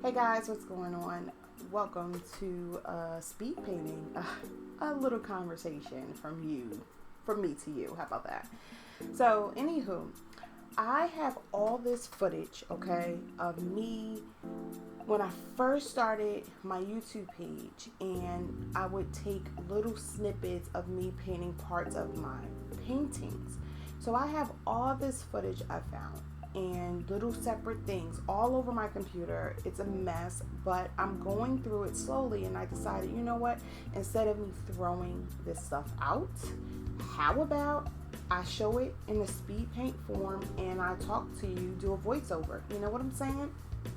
Hey guys, what's going on? Welcome to speed painting, a little conversation from me to you. How about that? So, anywho, I have all this footage, okay, of me when I first started my YouTube page, and I would take little snippets of me painting parts of my paintings. So I have all this footage I found and little separate things all over my computer. It's a mess, but I'm going through it slowly, and I decided, you know what? Instead of me throwing this stuff out, how about I show it in a speed paint form and I talk to you, do a voiceover. You know what I'm saying?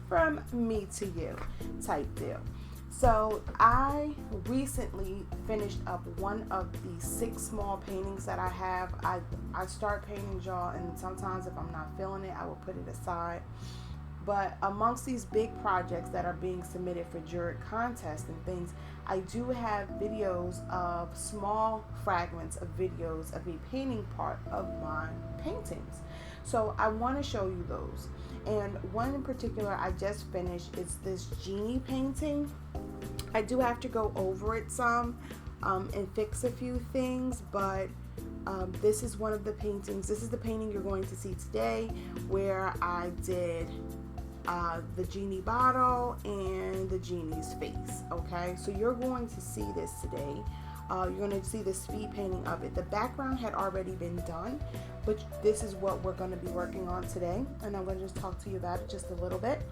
From me to you type deal. So I recently finished up one of the 6 small paintings that I have. I start painting, y'all, and sometimes if I'm not feeling it, I will put it aside. But amongst these big projects that are being submitted for jury contests and things, I do have videos of small fragments of videos of me painting part of my paintings. So I want to show you those. And one in particular I just finished is this genie painting. I do have to go over it some and fix a few things, but this is one of the paintings. This is the painting you're going to see today, where I did the genie bottle and the genie's face. Okay, so you're going to see this today. You're going to see the speed painting of it. The background had already been done, but this is what we're going to be working on today, and I'm going to just talk to you about it just a little bit.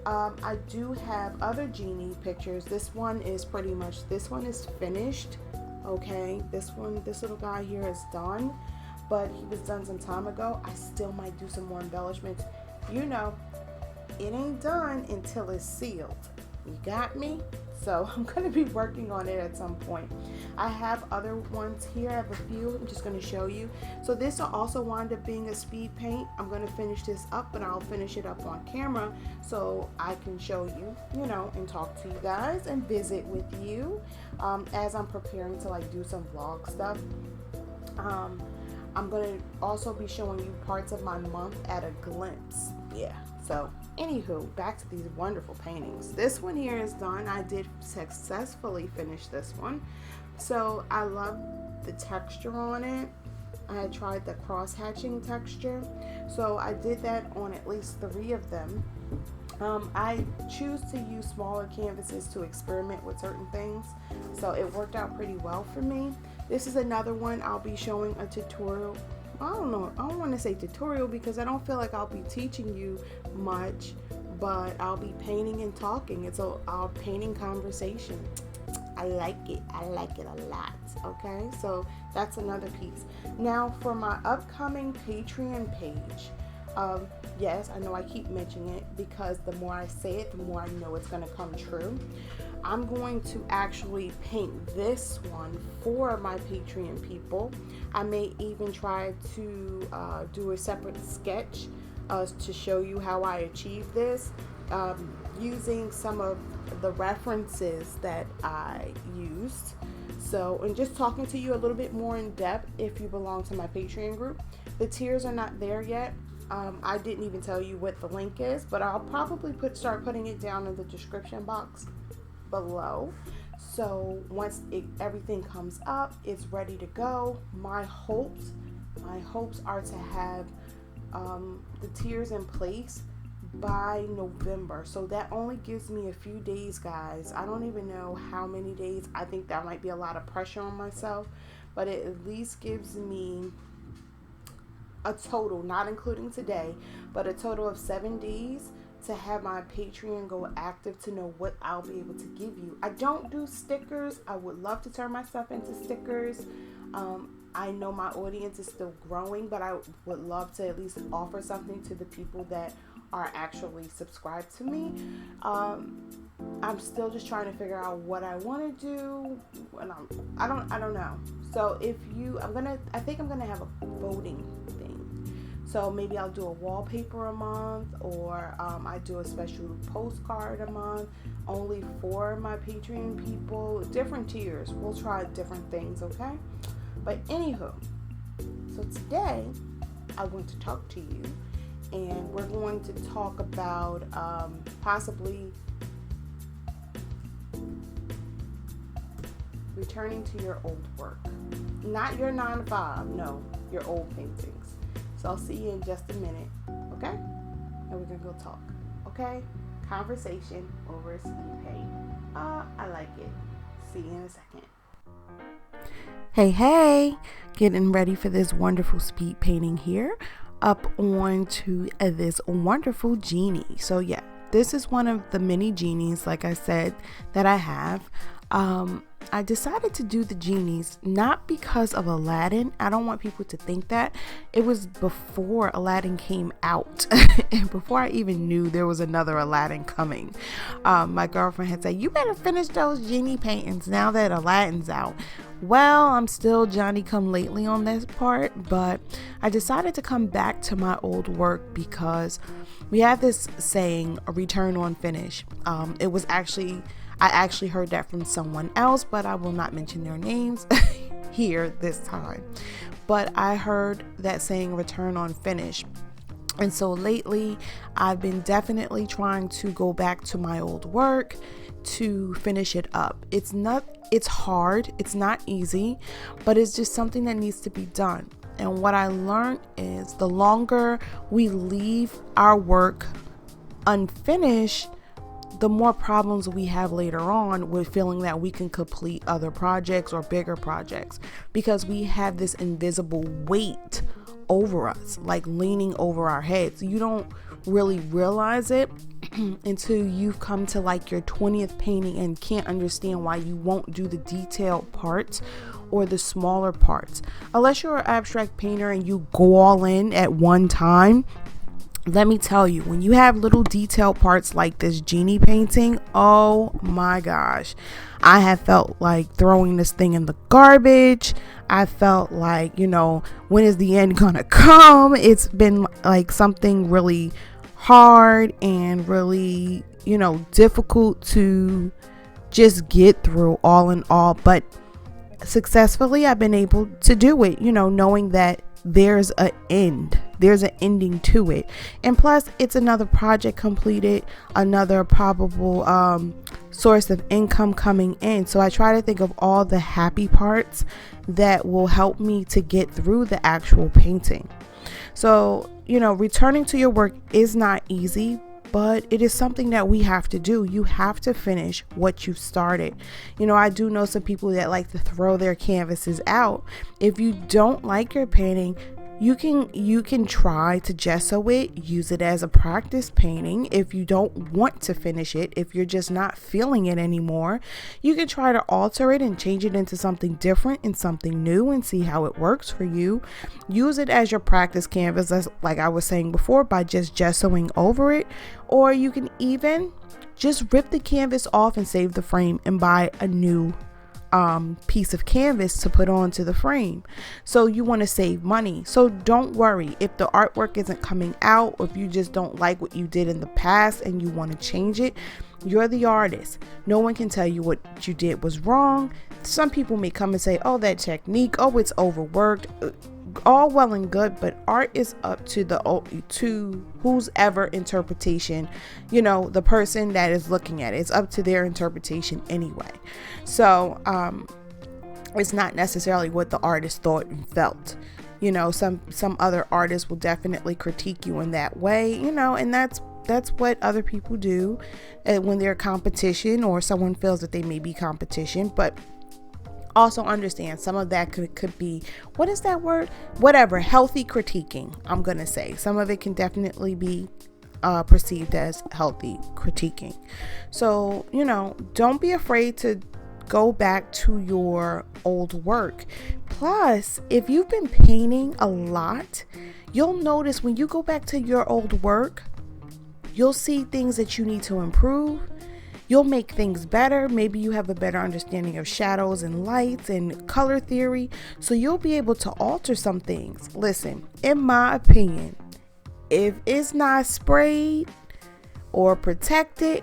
I do have other genie pictures. This one is finished. Okay, this little guy here is done, but he was done some time ago. I still might do some more embellishments. You know, it ain't done until it's sealed. You got me? So I'm going to be working on it at some point. I have other ones here. I have a few. I'm just going to show you. So this will also wind up being a speed paint. I'm going to finish this up, but I'll finish it up on camera so I can show you, and talk to you guys and visit with you as I'm preparing to do some vlog stuff. I'm going to also be showing you parts of my month at a glimpse. Yeah. So, anywho, back to these wonderful paintings. This one here is done. I did successfully finish this one. So, I love the texture on it. I had tried the cross-hatching texture. So, I did that on at least 3 of them. I choose to use smaller canvases to experiment with certain things. So, it worked out pretty well for me. This is another one I'll be showing a tutorial. I don't know. I don't want to say tutorial because I don't feel like I'll be teaching you much, but I'll be painting and talking. It's a painting conversation. I like it. I like it a lot. Okay, so that's another piece. Now for my upcoming Patreon page. Yes, I know I keep mentioning it because the more I say it, the more I know it's going to come true. I'm going to actually paint this one for my Patreon people. I may even try to do a separate sketch to show you how I achieved this using some of the references that I used. So, and just talking to you a little bit more in depth if you belong to my Patreon group. The tiers are not there yet. I didn't even tell you what the link is, but I'll probably start putting it down in the description box below. So once everything comes up, it's ready to go. My hopes are to have the tiers in place by November. So that only gives me a few days, guys. I don't even know how many days. I think that might be a lot of pressure on myself, but it at least gives me a total, not including today, but a total of 7 days to have my Patreon go active to know what I'll be able to give you. I don't do stickers. I would love to turn my stuff into stickers. I know my audience is still growing, but I would love to at least offer something to the people that are actually subscribed to me. I'm still just trying to figure out what I want to do, and I don't know. So I think I'm gonna have a voting thing. So maybe I'll do a wallpaper a month, or I do a special postcard a month only for my Patreon people. Different tiers. We'll try different things, okay? But anywho, so today I want to talk to you, and we're going to talk about possibly returning to your old work. Not your 9 to 5, no, your old paintings. So I'll see you in just a minute, okay? And we're gonna go talk, okay? Conversation over a speed paint. I like it. See you in a second. Hey, getting ready for this wonderful speed painting here, up onto this wonderful genie. So yeah, this is one of the mini genies, like I said, that I have. I decided to do the genies not because of Aladdin. I don't want people to think that. It was before Aladdin came out and before I even knew there was another Aladdin coming. My girlfriend had said, you better finish those genie paintings now that Aladdin's out. Well, I'm still Johnny come lately on this part, but I decided to come back to my old work because we have this saying, a return on finish. I actually heard that from someone else, but I will not mention their names here this time. But I heard that saying, return on finish. And so lately, I've been definitely trying to go back to my old work to finish it up. It's hard, it's not easy, but it's just something that needs to be done. And what I learned is the longer we leave our work unfinished, the more problems we have later on with feeling that we can complete other projects or bigger projects, because we have this invisible weight over us, like leaning over our heads. You don't really realize it until you've come to like your 20th painting and can't understand why you won't do the detailed parts or the smaller parts. Unless you're an abstract painter and you go all in at one time. Let me tell you, when you have little detailed parts like this genie painting, oh my gosh, I have felt like throwing this thing in the garbage. I felt like, when is the end gonna come? It's been like something really hard and really, difficult to just get through all in all. But successfully, I've been able to do it, knowing that there's an ending to it. And plus, it's another project completed, another probable source of income coming in. So I try to think of all the happy parts that will help me to get through the actual painting. So, returning to your work is not easy, but it is something that we have to do. You have to finish what you started. I do know some people that like to throw their canvases out. If you don't like your painting, you can try to gesso it, use it as a practice painting. If you don't want to finish it, if you're just not feeling it anymore, you can try to alter it and change it into something different and something new and see how it works for you. Use it as your practice canvas, like I was saying before, by just gessoing over it. Or you can even just rip the canvas off and save the frame and buy a new piece of canvas to put onto the frame. So you want to save money. So don't worry if the artwork isn't coming out, or if you just don't like what you did in the past and you want to change it. You're the artist. No one can tell you what you did was wrong. Some people may come and say, oh, that technique, oh, it's overworked. All well and good, but art is up to whose ever interpretation, the person that is looking at it. It's up to their interpretation anyway. So it's not necessarily what the artist thought and felt. Some other artists will definitely critique you in that way, and that's what other people do when they're competition, or someone feels that they may be competition. But also understand some of that could be, what is that word? Whatever, healthy critiquing, I'm going to say. Some of it can definitely be perceived as healthy critiquing. So, don't be afraid to go back to your old work. Plus, if you've been painting a lot, you'll notice when you go back to your old work, you'll see things that you need to improve. You'll make things better. Maybe you have a better understanding of shadows and lights and color theory. So you'll be able to alter some things. Listen, in my opinion, if it's not sprayed or protected,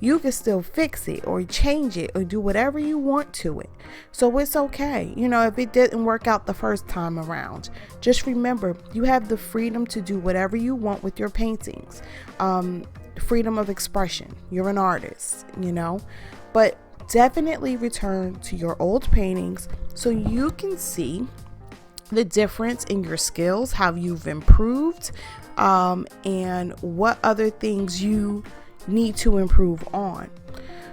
you can still fix it or change it or do whatever you want to it. So it's okay. If it didn't work out the first time around, just remember, you have the freedom to do whatever you want with your paintings. Freedom of expression. You're an artist, but definitely return to your old paintings so you can see the difference in your skills, how you've improved, and what other things you need to improve on.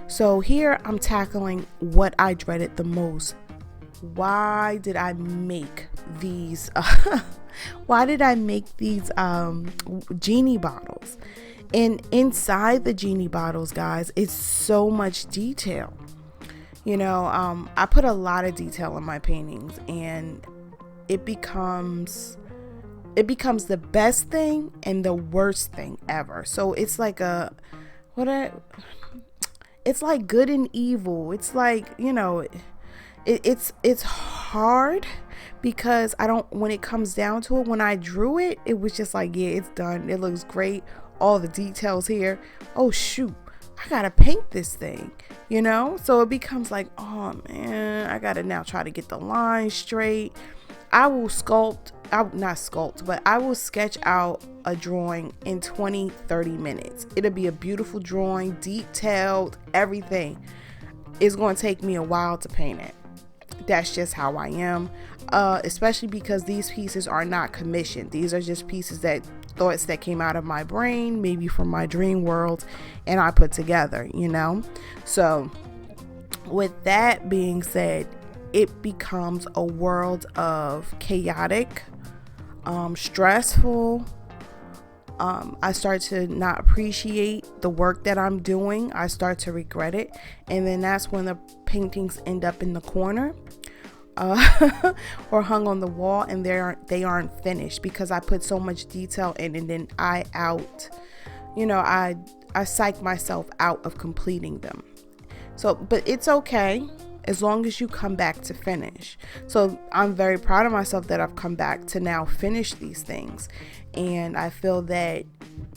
So here I'm tackling what I dreaded the most. Why did I make these genie bottles? And inside the genie bottles, guys, it's so much detail. I put a lot of detail in my paintings, and it becomes the best thing and the worst thing ever. So it's like it's like good and evil. It's like, it's hard because when it comes down to it, when I drew it, it was just like, yeah, it's done. It looks great. All the details here. Oh shoot, I gotta paint this thing, So it becomes like, oh man, I gotta now try to get the lines straight. I will I will sketch out a drawing in 20-30 minutes. It'll be a beautiful drawing, detailed, everything. It's going to take me a while to paint it. That's just how I am, especially because these pieces are not commissioned. These are just thoughts that came out of my brain, maybe from my dream world, and I put together, So with that being said, it becomes a world of chaotic, stressful. I start to not appreciate the work that I'm doing. I start to regret it. And then that's when the paintings end up in the corner or hung on the wall, and they aren't finished because I put so much detail in, and then I psych myself out of completing them. So, but it's okay as long as you come back to finish. So I'm very proud of myself that I've come back to now finish these things. And I feel that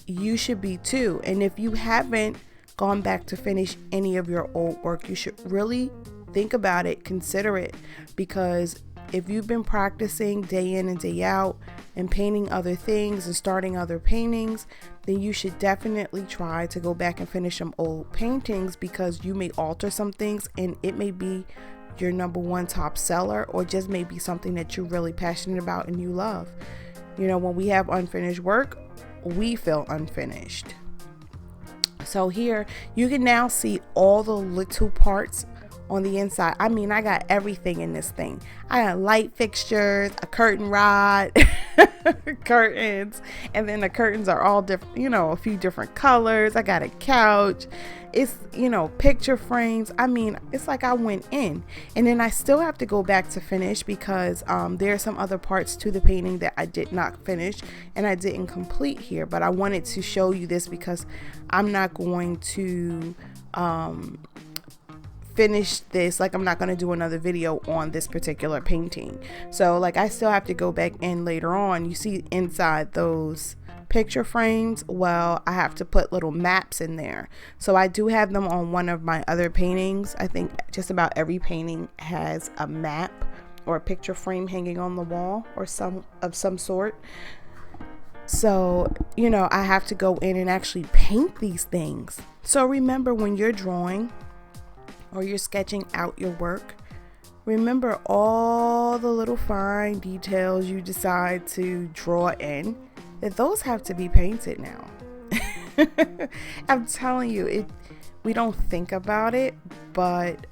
you should be too. And if you haven't gone back to finish any of your old work, you should really think about it, consider it, because if you've been practicing day in and day out and painting other things and starting other paintings, then you should definitely try to go back and finish some old paintings, because you may alter some things and it may be your number one top seller, or just may be something that you're really passionate about and you love. When we have unfinished work, we feel unfinished. So here you can now see all the little parts on the inside. I mean, I got everything in this thing. I got light fixtures, a curtain rod, curtains, and then the curtains are all different, a few different colors. I got a couch. It's, picture frames. I mean, it's like I went in, and then I still have to go back to finish because there are some other parts to the painting that I did not finish and I didn't complete here. But I wanted to show you this because I'm not going to finish this. Like, I'm not going to do another video on this particular painting. So like, I still have to go back in later on. You see inside those picture frames, well, I have to put little maps in there. So I do have them on one of my other paintings. I think just about every painting has a map or a picture frame hanging on the wall or some sort. So, I have to go in and actually paint these things. So remember, when you're drawing or you're sketching out your work, remember all the little fine details you decide to draw in, that those have to be painted now. I'm telling you, we don't think about it, but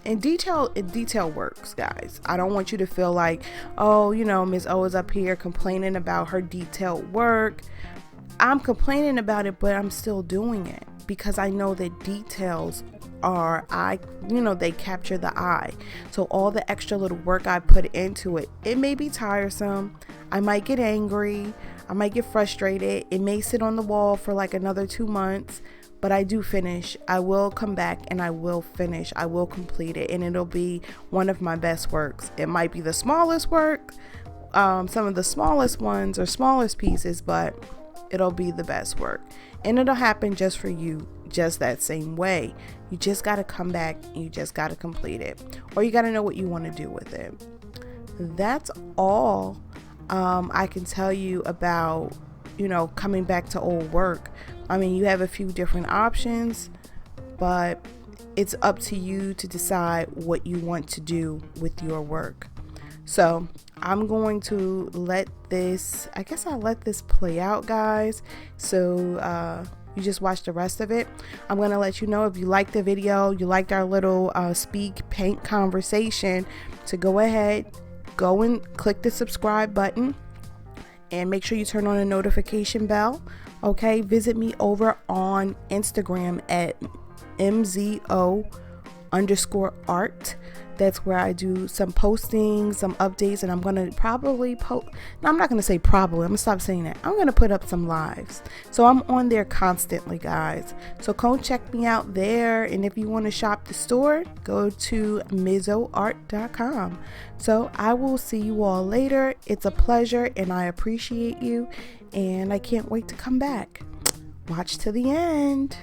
in detail works, guys. I don't want you to feel like, oh, Miss O is up here complaining about her detailed work. I'm complaining about it, but I'm still doing it because I know that details they capture the eye. So all the extra little work I put into it, it may be tiresome. I might get angry. I might get frustrated. It may sit on the wall for like another 2 months, but I do finish. I will come back and I will finish. I will complete it, and it'll be one of my best works. It might be the smallest work, some of the smallest ones or smallest pieces, but it'll be the best work. And it'll happen just for you, just that same way. You just got to come back and you just got to complete it, or you got to know what you want to do with it. That's all I can tell you about, coming back to old work. I mean, you have a few different options, but it's up to you to decide what you want to do with your work. So I'm going to let this play out, guys. So you just watch the rest of it. I'm going to let you know if you liked the video, you liked our little speak paint conversation, to go ahead, go and click the subscribe button and make sure you turn on the notification bell. Okay, visit me over on Instagram at MZO_art. That's where I do some postings, some updates, and I'm going to probably I'm not going to say probably, I'm going to stop saying that. I'm going to put up some lives. So I'm on there constantly, guys. So come check me out there. And if you want to shop the store, go to MZOart.com. So I will see you all later. It's a pleasure and I appreciate you. And I can't wait to come back. Watch to the end.